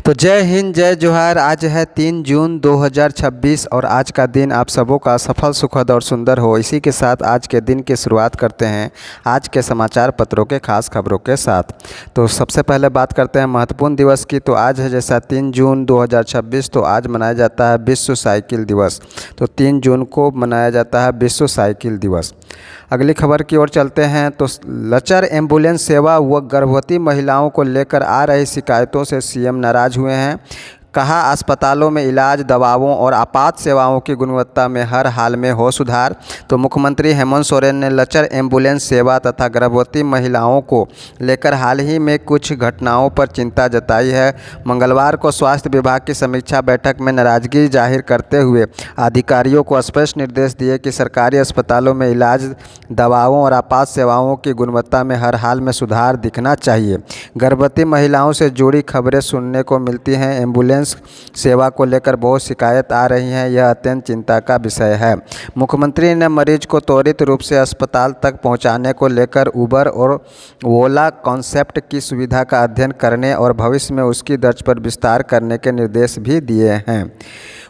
तो जय हिंद जय जोहार। आज है 3 जून 2026 और आज का दिन आप सबों का सफल सुखद और सुंदर हो। इसी के साथ आज के दिन की शुरुआत करते हैं आज के समाचार पत्रों के खास खबरों के साथ। तो सबसे पहले बात करते हैं महत्वपूर्ण दिवस की। तो आज है जैसा 3 जून 2026, तो आज मनाया जाता है विश्व साइकिल दिवस। तो 3 जून को मनाया जाता है विश्व साइकिल दिवस। अगली खबर की ओर चलते हैं। तो लचर एम्बुलेंस सेवा व गर्भवती महिलाओं को लेकर आ रही शिकायतों से सीएम नाराज हुए हैं। कहा, अस्पतालों में इलाज, दवाओं और आपात सेवाओं की गुणवत्ता में हर हाल में हो सुधार। तो मुख्यमंत्री हेमंत सोरेन ने लचर एम्बुलेंस सेवा तथा गर्भवती महिलाओं को लेकर हाल ही में कुछ घटनाओं पर चिंता जताई है। मंगलवार को स्वास्थ्य विभाग की समीक्षा बैठक में नाराजगी जाहिर करते हुए अधिकारियों को स्पष्ट निर्देश दिए कि सरकारी अस्पतालों में इलाज, दवाओं और आपात सेवाओं की गुणवत्ता में हर हाल में सुधार दिखना चाहिए। गर्भवती महिलाओं से जुड़ी खबरें सुनने को मिलती हैं। एम्बुलेंस सेवा को लेकर बहुत शिकायत आ रही हैं, यह अत्यंत चिंता का विषय है। मुख्यमंत्री ने मरीज को त्वरित रूप से अस्पताल तक पहुंचाने को लेकर उबर और ओला कॉन्सेप्ट की सुविधा का अध्ययन करने और भविष्य में उसकी दर्ज पर विस्तार करने के निर्देश भी दिए हैं।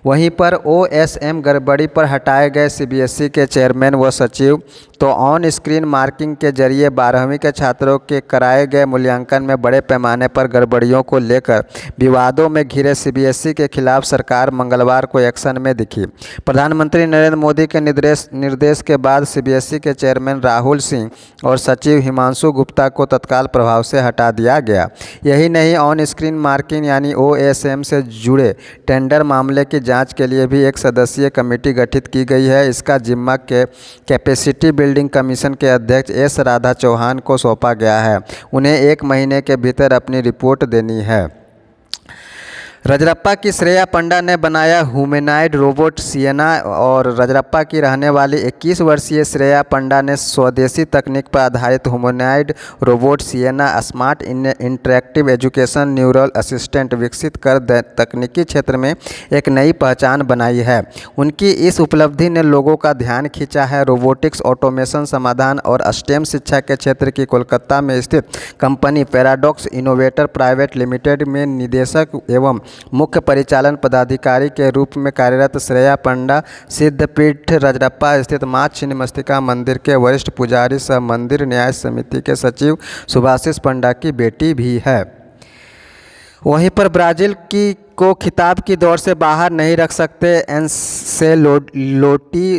वहीं पर ओएसएम गड़बड़ी पर हटाए गए सीबीएसई के चेयरमैन व सचिव। तो ऑन स्क्रीन मार्किंग के जरिए 12वीं के छात्रों के कराए गए मूल्यांकन में बड़े पैमाने पर गड़बड़ियों को लेकर विवादों में घिरे सीबीएसई के खिलाफ सरकार मंगलवार को एक्शन में दिखी। प्रधानमंत्री नरेंद्र मोदी के निर्देश के बाद सीबीएसई के चेयरमैन राहुल सिंह और सचिव हिमांशु गुप्ता को तत्काल प्रभाव से हटा दिया गया। यही नहीं, ऑन स्क्रीन मार्किंग यानी ओएसएम से जुड़े टेंडर मामले की जांच के लिए भी एक सदस्यीय कमेटी गठित की गई है। इसका जिम्मा के कैपेसिटी बिल्डिंग कमीशन के अध्यक्ष एस राधा चौहान को सौंपा गया है। उन्हें 1 महीने के भीतर अपनी रिपोर्ट देनी है। रजरप्पा की श्रेया पंडा ने बनाया ह्यूमैनॉइड रोबोट सिएना। और रजरप्पा की रहने वाली 21 वर्षीय श्रेया पंडा ने स्वदेशी तकनीक पर आधारित humanoid robot Siena smart interactive education neural assistant विकसित कर तकनीकी क्षेत्र में एक नई पहचान बनाई है। उनकी इस उपलब्धि ने लोगों का ध्यान खींचा है। रोबोटिक्स, ऑटोमेशन समाधान और स्टेम शिक्षा के क्षेत्र की कोलकाता में स्थित company paradox innovator private limited में निदेशक एवं मुख्य परिचालन पदाधिकारी के रूप में कार्यरत श्रेया पंडा सिद्धपीठ रजरप्पा स्थित मां छिन्नमस्तिका मंदिर के वरिष्ठ पुजारी सह मंदिर न्याय समिति के सचिव सुभाषिष पंडा की बेटी भी है। वहीं पर ब्राज़ील को खिताब की दौड़ से बाहर नहीं रख सकते एंसेलोटी।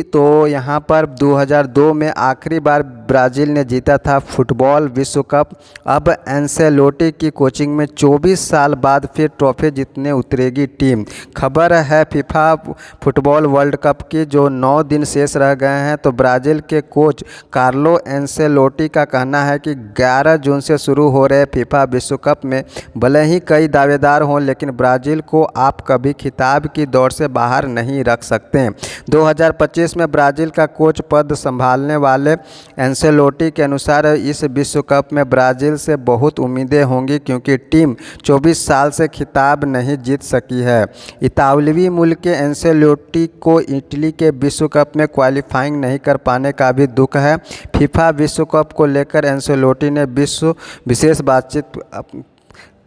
तो यहाँ पर 2002 में आखिरी बार ब्राज़ील ने जीता था फुटबॉल विश्व कप। अब एंसेलोटी की कोचिंग में 24 साल बाद फिर ट्रॉफी जीतने उतरेगी टीम। खबर है फीफा फुटबॉल वर्ल्ड कप की, जो 9 दिन शेष रह गए हैं। तो ब्राज़ील के कोच कार्लो एंसेलोटी का कहना है कि 11 जून से शुरू हो रहे फीफा विश्व कप में भले ही कई दावेदार हों, लेकिन ब्राज़ील को आप कभी खिताब की दौड़ से बाहर नहीं रख सकते। 2025 में ब्राज़ील का कोच पद संभालने वाले एंसेलोटी के अनुसार इस विश्व कप में ब्राज़ील से बहुत उम्मीदें होंगी, क्योंकि टीम 24 साल से खिताब नहीं जीत सकी है। इतालवी मूल के एंसेलोटी को इटली के विश्व कप में क्वालिफाइंग नहीं कर पाने का भी दुख है। फीफा विश्व कप को लेकर एंसेलोटी ने विशेष बातचीत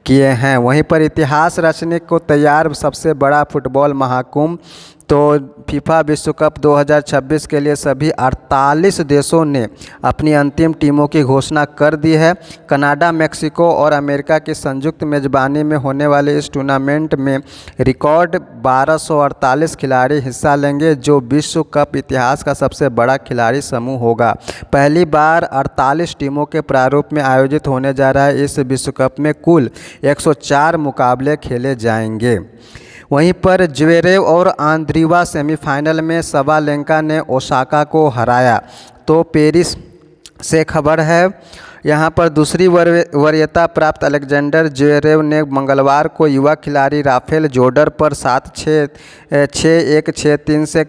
किए हैं। वहीं पर इतिहास रचने को तैयार सबसे बड़ा फुटबॉल महाकुंभ। तो फीफा विश्व कप 2026 के लिए सभी 48 देशों ने अपनी अंतिम टीमों की घोषणा कर दी है। कनाडा, मेक्सिको और अमेरिका की संयुक्त मेजबानी में होने वाले इस टूर्नामेंट में रिकॉर्ड 1248 खिलाड़ी हिस्सा लेंगे, जो विश्व कप इतिहास का सबसे बड़ा खिलाड़ी समूह होगा। पहली बार 48 टीमों के प्रारूप में आयोजित होने जा रहा है इस विश्व कप में कुल 104 मुकाबले खेले जाएंगे। वहीं पर ज्वेरेव और आंद्रीवा सेमीफाइनल में सबालेंका ने ओसाका को हराया। तो पेरिस से खबर है, यहाँ पर दूसरी वरीयता प्राप्त अलेक्जेंडर ज्वेरेव ने मंगलवार को युवा खिलाड़ी राफेल जोडर पर 7-6, 6-1, 6-3 से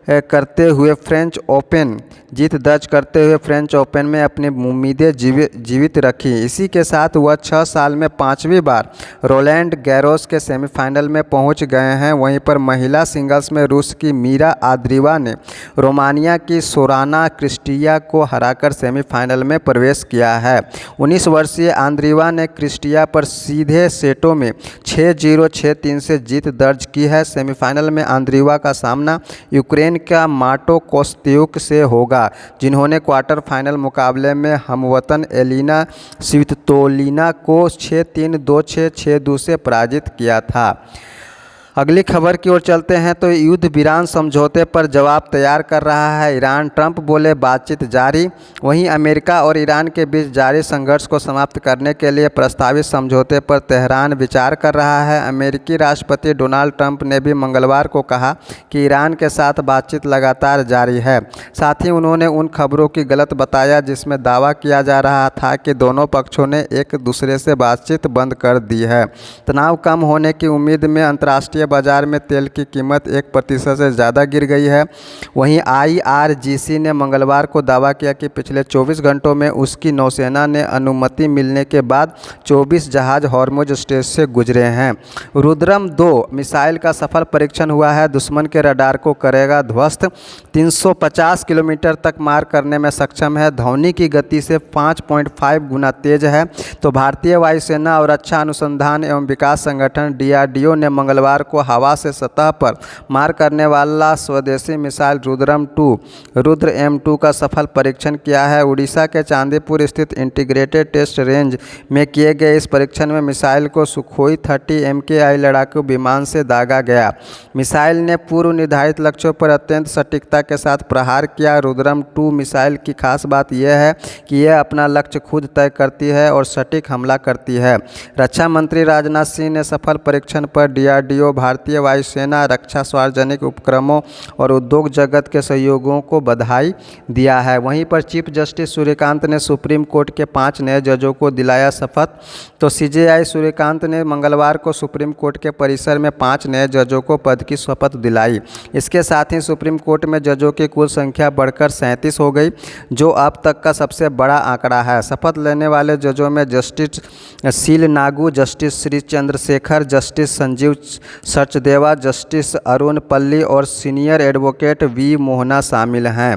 करते हुए फ्रेंच ओपन जीत दर्ज करते हुए फ्रेंच ओपन में अपनी उम्मीदें जीवित रखी। इसी के साथ वह 6 साल में 5वीं बार रोलैंड गैरोस के सेमीफाइनल में पहुंच गए हैं। वहीं पर महिला सिंगल्स में रूस की मीरा आद्रीवा ने रोमानिया की सोराना क्रिस्टिया को हराकर सेमीफाइनल में प्रवेश किया है। 19 वर्षीय आंद्रीवा ने क्रिस्टिया पर सीधे सेटों में 6-0, 6-3 से जीत दर्ज की है। सेमीफाइनल में आंद्रीवा का सामना यूक्रेन का माटो कोस्त्युक से होगा, जिन्होंने क्वार्टर फाइनल मुकाबले में हमवतन एलिना स्वितोलिना को 6-3, 2-6, 6-2 से पराजित किया था। अगली खबर की ओर चलते हैं तो युद्ध विराम समझौते पर जवाब तैयार कर रहा है ईरान। ट्रंप बोले बातचीत जारी। वहीं अमेरिका और ईरान के बीच जारी संघर्ष को समाप्त करने के लिए प्रस्तावित समझौते पर तेहरान विचार कर रहा है। अमेरिकी राष्ट्रपति डोनाल्ड ट्रंप ने भी मंगलवार को कहा कि ईरान के साथ बातचीत लगातार जारी है। साथ ही उन्होंने उन खबरों की गलत बताया जिसमें दावा किया जा रहा था कि दोनों पक्षों ने एक दूसरे से बातचीत बंद कर दी है। तनाव कम होने की उम्मीद में अंतर्राष्ट्रीय बाजार में तेल की कीमत 1% से ज़्यादा गिर गई है। वहीं IRGC ने मंगलवार को दावा किया कि पिछले 24 घंटों में उसकी नौसेना ने अनुमति मिलने के बाद 24 जहाज हॉर्मुज स्ट्रेट से गुजरे हैं। रुद्रम 2 मिसाइल का सफल परीक्षण हुआ है। दुश्मन के रडार को करेगा ध्वस्त। 350 किलोमीटर तक मार करने में सक्षम है। ध्वनि की गति से 5.5 गुना तेज है। तो भारतीय वायुसेना और रक्षा अनुसंधान एवं विकास संगठन DRDO ने मंगलवार को हवा से सतह पर मार करने वाला स्वदेशी मिसाइल रुद्र M2 का सफल परीक्षण किया है। उड़ीसा के चांदीपुर स्थित इंटीग्रेटेड टेस्ट रेंज में किए गए इस परीक्षण में मिसाइल को सुखोई 30 MKI लड़ाकू विमान से दागा गया। मिसाइल ने पूर्व निर्धारित लक्ष्यों पर अत्यंत सटीकता के साथ प्रहार किया। रुद्रम 2 मिसाइल की खास बात यह है कि यह अपना लक्ष्य खुद तय करती है और सटीक हमला करती है। रक्षा मंत्री राजनाथ सिंह ने सफल परीक्षण पर DRDO, भारतीय वायुसेना, रक्षा, सार्वजनिक उपक्रमों और उद्योग जगत के सहयोगियों को बधाई दिया है। वहीं पर चीफ जस्टिस सूर्यकांत ने सुप्रीम कोर्ट के 5 नए जजों को दिलाया शपथ। तो CJI सूर्यकांत ने मंगलवार को सुप्रीम कोर्ट के परिसर में 5 नए जजों को पद की शपथ दिलाई। इसके साथ ही सुप्रीम कोर्ट में जजों की कुल संख्या बढ़कर 37 हो गई, जो अब तक का सबसे बड़ा आंकड़ा है। शपथ लेने वाले जजों में जस्टिस शील Nagu, justice Shri Chandrashekhar, justice Sanjeev Sachdeva, justice Arun पल्ली और सीनियर एडवोकेट V मोहना शामिल हैं।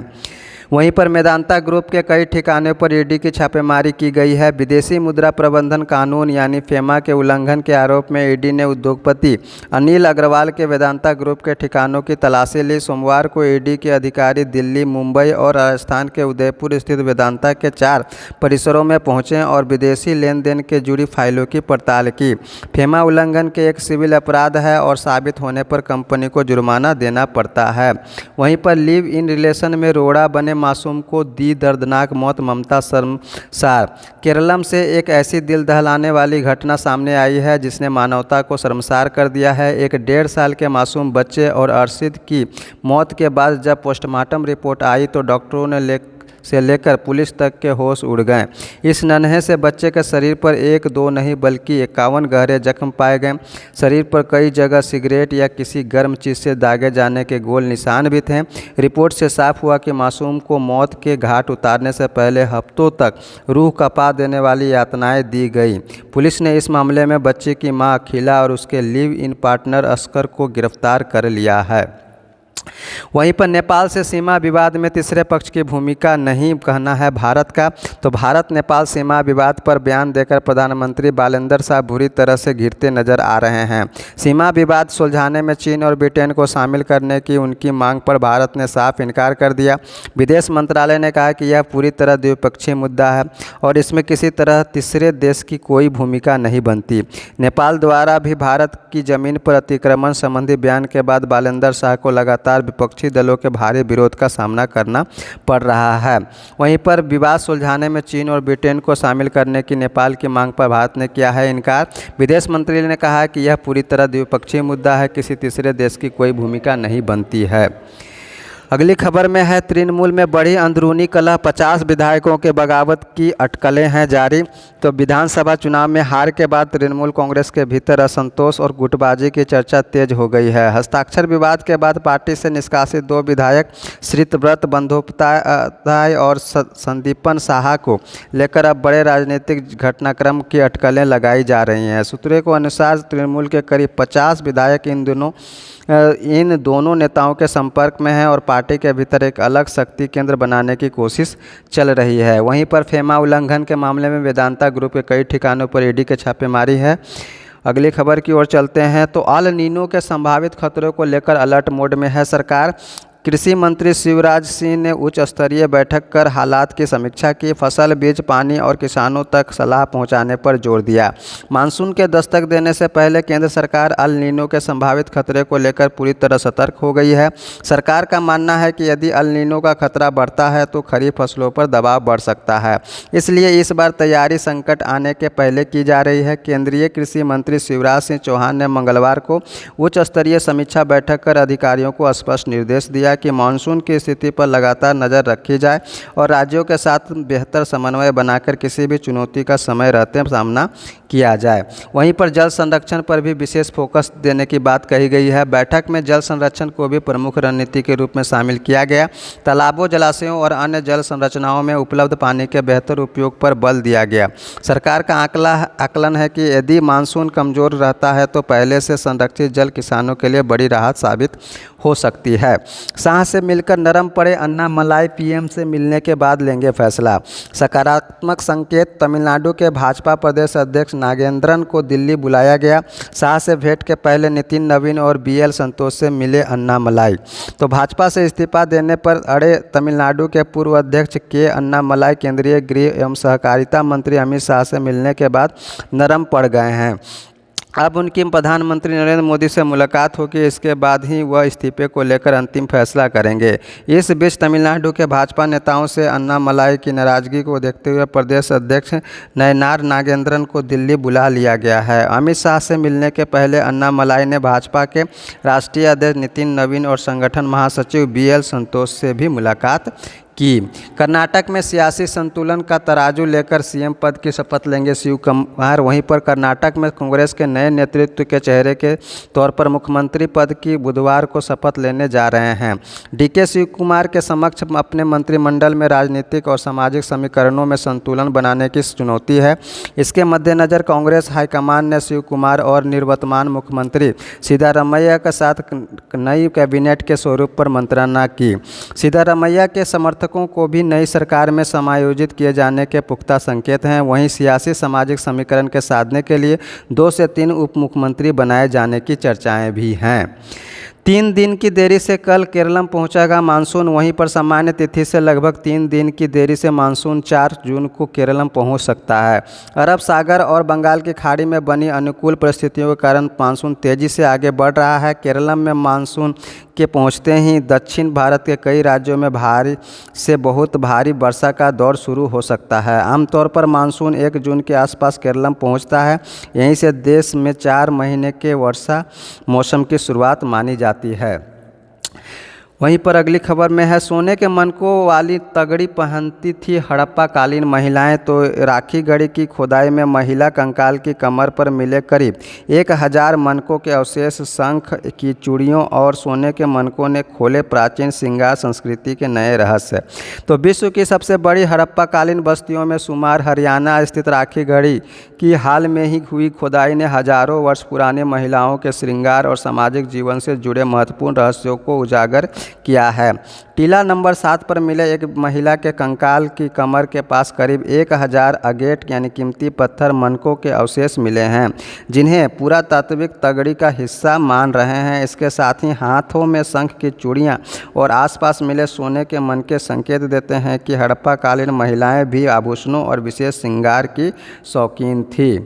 वहीं पर मेदांता ग्रुप के कई ठिकानों पर ED की छापेमारी की गई है। विदेशी मुद्रा प्रबंधन कानून यानी FEMA के उल्लंघन के आरोप में ED ने उद्योगपति अनिल अग्रवाल के वेदांता ग्रुप के ठिकानों की तलाशी ली। सोमवार को ED के अधिकारी दिल्ली, मुंबई और राजस्थान के उदयपुर स्थित वेदांता के 4 परिसरों में पहुंचे और विदेशी लेन देन के जुड़ी फाइलों की पड़ताल की। FEMA उल्लंघन के एक सिविल अपराध है और साबित होने पर कंपनी को जुर्माना देना पड़ता है। वहीं पर लिव इन रिलेशन में रोड़ा बने मासूम को दी दर्दनाक मौत, ममता शर्मसार। केरलम से एक ऐसी दिल दहलाने वाली घटना सामने आई है जिसने मानवता को शर्मसार कर दिया है। एक 1.5 साल के मासूम बच्चे और अरशद की मौत के बाद जब पोस्टमार्टम रिपोर्ट आई तो डॉक्टरों ने लेकर पुलिस तक के होश उड़ गए। इस नन्हे से बच्चे के शरीर पर 1-2 नहीं बल्कि 51 गहरे जख्म पाए गए। शरीर पर कई जगह सिगरेट या किसी गर्म चीज़ से दागे जाने के गोल निशान भी थे। रिपोर्ट से साफ हुआ कि मासूम को मौत के घाट उतारने से पहले हफ्तों तक रूह कपा देने वाली यातनाएं दी गई। पुलिस ने इस मामले में बच्चे की मां अखिला और उसके लिव इन पार्टनर अस्कर को गिरफ्तार कर लिया है। वहीं पर नेपाल से सीमा विवाद में तीसरे पक्ष की भूमिका नहीं कहना है भारत का। तो भारत नेपाल सीमा विवाद पर बयान देकर प्रधानमंत्री बालेंद्र शाह बुरी तरह से घिरते नजर आ रहे हैं। सीमा विवाद सुलझाने में चीन और ब्रिटेन को शामिल करने की उनकी मांग पर भारत ने साफ इनकार कर दिया। विदेश मंत्रालय ने कहा कि यह पूरी तरह द्विपक्षीय मुद्दा है और इसमें किसी तरह तीसरे देश की कोई भूमिका नहीं बनती। नेपाल द्वारा भी भारत की जमीन पर अतिक्रमण संबंधी बयान के बाद बालेंद्र शाह को लगातार विपक्षी दलों के भारी विरोध का सामना करना पड़ रहा है। वहीं पर विवाद सुलझाने में चीन और ब्रिटेन को शामिल करने की नेपाल की मांग पर भारत ने किया है इनकार। विदेश मंत्री ने कहा कि यह पूरी तरह द्विपक्षीय मुद्दा है, किसी तीसरे देश की कोई भूमिका नहीं बनती है। अगली खबर में है तृणमूल में बढ़ी अंदरूनी कलह, 50 विधायकों के बगावत की अटकलें हैं जारी। तो विधानसभा चुनाव में हार के बाद तृणमूल कांग्रेस के भीतर असंतोष और गुटबाजी की चर्चा तेज हो गई है। हस्ताक्षर विवाद के बाद पार्टी से निष्कासित 2 विधायक श्रितव्रत बंदोपाध्याय और संदीपन साहा को लेकर अब बड़े राजनीतिक घटनाक्रम की अटकलें लगाई जा रही हैं। सूत्रों के अनुसार तृणमूल के करीब 50 विधायक इन दोनों नेताओं के संपर्क में हैं और पार्टी के भीतर एक अलग शक्ति केंद्र बनाने की कोशिश चल रही है। वहीं पर फेमा उल्लंघन के मामले में वेदांता ग्रुप के कई ठिकानों पर ईडी के छापेमारी है। अगली खबर की ओर चलते हैं तो अल नीनो के संभावित खतरों को लेकर अलर्ट मोड में है सरकार। कृषि मंत्री शिवराज सिंह ने उच्च स्तरीय बैठक कर हालात की समीक्षा की, फसल, बीज, पानी और किसानों तक सलाह पहुंचाने पर जोर दिया। मानसून के दस्तक देने से पहले केंद्र सरकार अल नीनो के संभावित खतरे को लेकर पूरी तरह सतर्क हो गई है। सरकार का मानना है कि यदि अल नीनो का खतरा बढ़ता है तो खरीफ फसलों पर दबाव बढ़ सकता है, इसलिए इस बार तैयारी संकट आने के पहले की जा रही है। केंद्रीय कृषि मंत्री शिवराज सिंह चौहान ने मंगलवार को उच्च स्तरीय समीक्षा बैठक कर अधिकारियों को स्पष्ट निर्देश दिया कि मानसून की स्थिति पर लगातार नज़र रखी जाए और राज्यों के साथ बेहतर समन्वय बनाकर किसी भी चुनौती का समय रहते सामना किया जाए। वहीं पर जल संरक्षण पर भी विशेष फोकस देने की बात कही गई है। बैठक में जल संरक्षण को भी प्रमुख रणनीति के रूप में शामिल किया गया। तालाबों, जलाशयों और अन्य जल संरचनाओं में उपलब्ध पानी के बेहतर उपयोग पर बल दिया गया। सरकार का आकलन है कि यदि मानसून कमज़ोर रहता है तो पहले से संरक्षित जल किसानों के लिए बड़ी राहत साबित हो सकती है। शाह से मिलकर नरम पड़े अन्नामलाई, पीएम से मिलने के बाद लेंगे फैसला। सकारात्मक संकेत, तमिलनाडु के भाजपा प्रदेश अध्यक्ष नागेंद्रन को दिल्ली बुलाया गया। शाह से भेंट के पहले नितिन नवीन और बीएल संतोष से मिले अन्नामलाई। तो भाजपा से इस्तीफा देने पर अड़े तमिलनाडु के पूर्व अध्यक्ष के अन्नामलाई केंद्रीय गृह एवं सहकारिता मंत्री अमित शाह से मिलने के बाद नरम पड़ गए हैं। अब उनकी प्रधानमंत्री नरेंद्र मोदी से मुलाकात होगी, इसके बाद ही वह इस्तीफे को लेकर अंतिम फैसला करेंगे। इस बीच तमिलनाडु के भाजपा नेताओं से अन्नामलाई की नाराजगी को देखते हुए प्रदेश अध्यक्ष नयनार नागेंद्रन को दिल्ली बुला लिया गया है। अमित शाह से मिलने के पहले अन्नामलाई ने भाजपा के राष्ट्रीय अध्यक्ष नितिन नवीन और संगठन महासचिव बीएल संतोष से भी मुलाकात की। कर्नाटक में सियासी संतुलन का तराजू लेकर सीएम पद की शपथ लेंगे शिव कुमार। वहीं पर कर्नाटक में कांग्रेस के नए नेतृत्व के चेहरे के तौर पर मुख्यमंत्री पद की बुधवार को शपथ लेने जा रहे हैं। डीके शिव कुमार के समक्ष अपने मंत्रिमंडल में राजनीतिक और सामाजिक समीकरणों में संतुलन बनाने की चुनौती है। इसके मद्देनज़र कांग्रेस हाईकमान ने शिव कुमार और निवर्तमान मुख्यमंत्री सिद्धारमैया के साथ नई कैबिनेट के स्वरूप पर मंत्रणा की। सिद्धारमैया के समर्थकों को भी नई सरकार में समायोजित किए जाने के पुख्ता संकेत हैं। वहीं सियासी सामाजिक समीकरण के साधने के लिए 2 से 3 उप मुख्यमंत्री बनाए जाने की चर्चाएं भी हैं। 3 दिन की देरी से कल केरलम पहुंचेगा मानसून। वहीं पर सामान्य तिथि से लगभग 3 दिन की देरी से मानसून 4 जून को केरलम पहुंच सकता है। अरब सागर और बंगाल की खाड़ी में बनी अनुकूल परिस्थितियों के कारण मानसून तेज़ी से आगे बढ़ रहा है। केरलम में मानसून के पहुंचते ही दक्षिण भारत के कई राज्यों में भारी से बहुत भारी वर्षा का दौर शुरू हो सकता है। आमतौर पर मानसून 1 जून के आसपास केरलम पहुंचता है। यहीं से देश में 4 महीने के वर्षा मौसम की शुरुआत मानी जाती है। वहीं पर अगली खबर में है सोने के मनकों वाली तगड़ी पहनती थी हड़प्पा कालीन महिलाएं। तो राखी गढ़ी की खुदाई में महिला कंकाल की कमर पर मिले करीब 1000 मनकों के अवशेष, शंख की चूड़ियों और सोने के मनकों ने खोले प्राचीन श्रृंगार संस्कृति के नए रहस्य। तो विश्व की सबसे बड़ी हड़प्पा कालीन बस्तियों में शुमार हरियाणा स्थित राखी गढ़ी की हाल में ही हुई खुदाई ने हजारों वर्ष पुराने महिलाओं के श्रृंगार और सामाजिक जीवन से जुड़े महत्वपूर्ण रहस्यों को उजागर किया है। टीला नंबर 7 पर मिले एक महिला के कंकाल की कमर के पास करीब 1000 अगेट यानी कीमती पत्थर मनकों के अवशेष मिले हैं, जिन्हें पुरातात्विक तगड़ी का हिस्सा मान रहे हैं। इसके साथ ही हाथों में शंख की चूड़ियां और आसपास मिले सोने के मनके संकेत देते हैं कि हड़प्पा कालीन महिलाएं भी आभूषणों और विशेष श्रृंगार की शौकीन थी।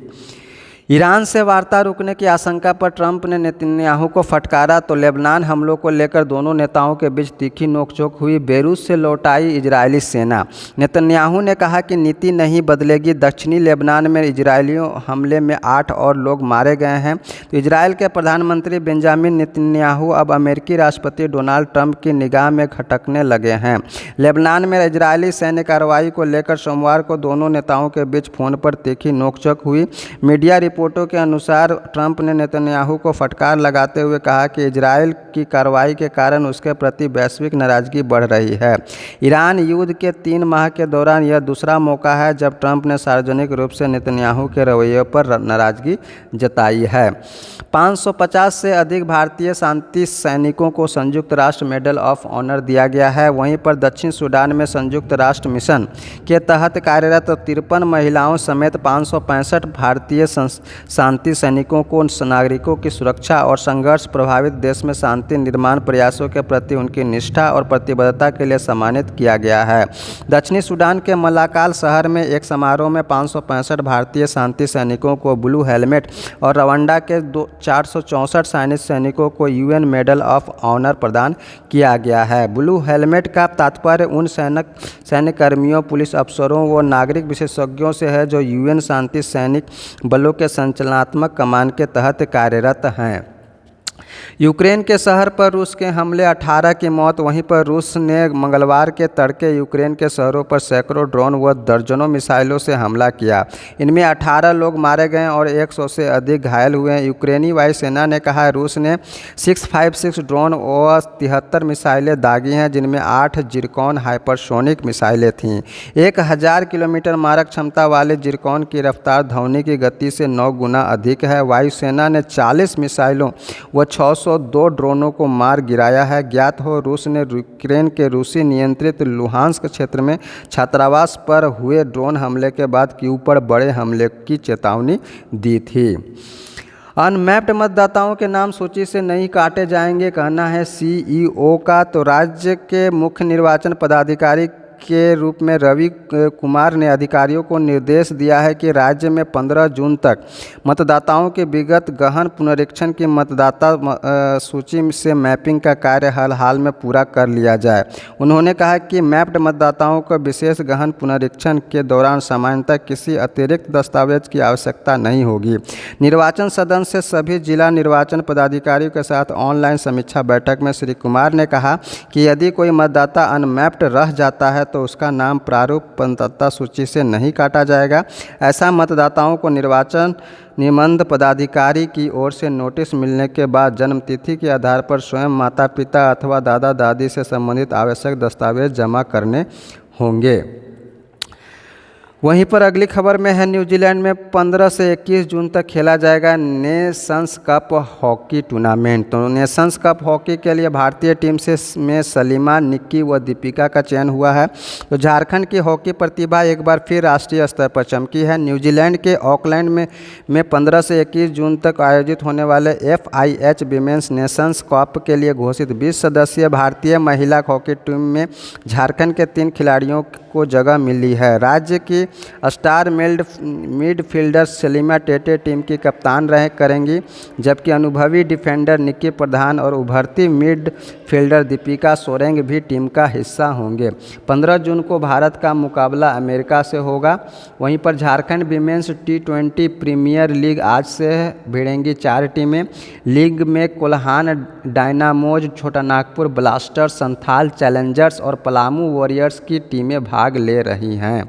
ईरान से वार्ता रुकने की आशंका पर ट्रंप ने नेतन्याहू को फटकारा तो लेबनान हमलों को लेकर दोनों नेताओं के बीच तीखी नोकझोंक हुई। बेरूत से लौट आई इजरायली सेना। नेतन्याहू ने कहा कि नीति नहीं बदलेगी। दक्षिणी लेबनान में इजरायली हमले में 8 और लोग मारे गए हैं। तो इजरायल के प्रधानमंत्री बेंजामिन नेतन्याहू अब अमेरिकी राष्ट्रपति डोनाल्ड ट्रंप की निगाह में खटकने लगे हैं। लेबनान में इजरायली सैन्य कार्रवाई को लेकर सोमवार को दोनों नेताओं के बीच फोन पर तीखी नोकझोंक हुई। मीडिया रिपोर्टों के अनुसार ट्रंप ने नेतन्याहू को फटकार लगाते हुए कहा कि इजरायल की कार्रवाई के कारण उसके प्रति वैश्विक नाराजगी बढ़ रही है। ईरान युद्ध के 3 माह के दौरान यह दूसरा मौका है जब ट्रंप ने सार्वजनिक रूप से नेतन्याहू के रवैये पर नाराजगी जताई है। 550 से अधिक भारतीय शांति सैनिकों को संयुक्त राष्ट्र मेडल ऑफ ऑनर दिया गया है। वहीं पर दक्षिण सूडान में संयुक्त राष्ट्र मिशन के तहत कार्यरत 53 महिलाओं समेत 565 भारतीय शांति सैनिकों को नागरिकों की सुरक्षा और संघर्ष प्रभावित देश में शांति निर्माण प्रयासों के प्रति उनकी निष्ठा और प्रतिबद्धता के लिए सम्मानित किया गया है। दक्षिणी सूडान के मलाकाल शहर में एक समारोह में 565 भारतीय शांति सैनिकों को ब्लू हेलमेट और रवांडा के 464 सैनिक सैनिकों को यूएन मेडल ऑफ ऑनर प्रदान किया गया है। ब्लू हेलमेट का तात्पर्य उन सैन्य कर्मियों, पुलिस अफसरों व नागरिक विशेषज्ञों से है जो यूएन शांति सैनिक बलों के संचालनात्मक कमान के तहत कार्यरत हैं। यूक्रेन के शहर पर रूस के हमले 18 की मौत। वहीं पर रूस ने मंगलवार के तड़के यूक्रेन के शहरों पर सैकड़ों ड्रोन व दर्जनों मिसाइलों से हमला किया। इनमें 18 लोग मारे गए और 100 से अधिक घायल हुए। यूक्रेनी वायुसेना ने कहा रूस ने 656 ड्रोन व 73 मिसाइलें दागी हैं, जिनमें 8 जिरकॉन हाइपरसोनिक मिसाइलें थीं। 1000 किलोमीटर मारक क्षमता वाले जिरकॉन की रफ्तार ध्वनि की गति से 9 गुना अधिक है। वायुसेना ने 40 मिसाइलों व 602 ड्रोनों को मार गिराया है। ज्ञात हो रूस ने यूक्रेन के रूसी नियंत्रित लुहांस्क क्षेत्र में छात्रावास पर हुए ड्रोन हमले के बाद कीव पर बड़े हमले की चेतावनी दी थी। अनमैप्ड मतदाताओं के नाम सूची से नहीं काटे जाएंगे, कहना है सीईओ का। तो राज्य के मुख्य निर्वाचन पदाधिकारी के रूप में रवि कुमार ने अधिकारियों को निर्देश दिया है कि राज्य में 15 जून तक मतदाताओं के विगत गहन पुनरीक्षण की मतदाता सूची से मैपिंग का कार्य हाल में पूरा कर लिया जाए। उन्होंने कहा कि मैप्ड मतदाताओं को विशेष गहन पुनरीक्षण के दौरान सामान्यतः किसी अतिरिक्त दस्तावेज की आवश्यकता नहीं होगी। निर्वाचन सदन से सभी जिला निर्वाचन पदाधिकारियों के साथ ऑनलाइन समीक्षा बैठक में श्री कुमार ने कहा कि यदि कोई मतदाता अनमैप्ड रह जाता है तो उसका नाम प्रारूप मतदाता सूची से नहीं काटा जाएगा। ऐसा मतदाताओं को निर्वाचन निबंध पदाधिकारी की ओर से नोटिस मिलने के बाद जन्मतिथि के आधार पर स्वयं माता पिता अथवा दादा दादी से संबंधित आवश्यक दस्तावेज जमा करने होंगे। वहीं पर अगली खबर में है न्यूजीलैंड में 15 से 21 जून तक खेला जाएगा नेशंस कप हॉकी टूर्नामेंट। तो नेशंस कप हॉकी के लिए भारतीय टीम में सलीमा, निक्की व दीपिका का चयन हुआ है। तो झारखंड की हॉकी प्रतिभा एक बार फिर राष्ट्रीय स्तर पर चमकी है। न्यूजीलैंड के ऑकलैंड में 15 से 21 जून तक आयोजित होने वाले FIH विमेंस नेशंस कप के लिए घोषित 20 सदस्यीय भारतीय महिला हॉकी टीम में झारखंड के 3 खिलाड़ियों को जगह मिली है। राज्य की star midfielder Salima Tete team की कप्तान करेंगी, जबकि अनुभवी डिफेंडर निक्की प्रधान और उभरती मिडफील्डर दीपिका सोरेंग भी टीम का हिस्सा होंगे। 15 जून को भारत का मुकाबला अमेरिका से होगा। वहीं पर Jharkhand women's T20 premiere league आज से भिड़ेंगी 4 टीमें। लीग में कोल्हान डायनामोज, छोटा नागपुर ब्लास्टर्स, संथाल चैलेंजर्स और पलामू वॉरियर्स की टीमें भाग ले रही हैं।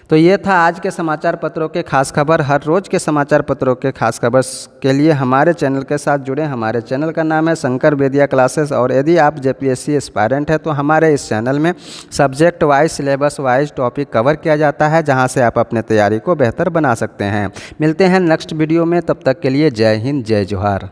तो ये था आज के समाचार पत्रों के खास खबर। हर रोज़ के समाचार पत्रों के खास खबर के लिए हमारे चैनल के साथ जुड़े। हमारे चैनल का नाम है शंकर बेदिया क्लासेस। और यदि आप JPSC एस्पायरेंट है तो हमारे इस चैनल में subject wise, syllabus wise topic cover किया जाता है, जहां से आप अपने तैयारी को बेहतर बना सकते हैं। मिलते हैं नेक्स्ट वीडियो में, तब तक के लिए जय हिंद, जय जोहार।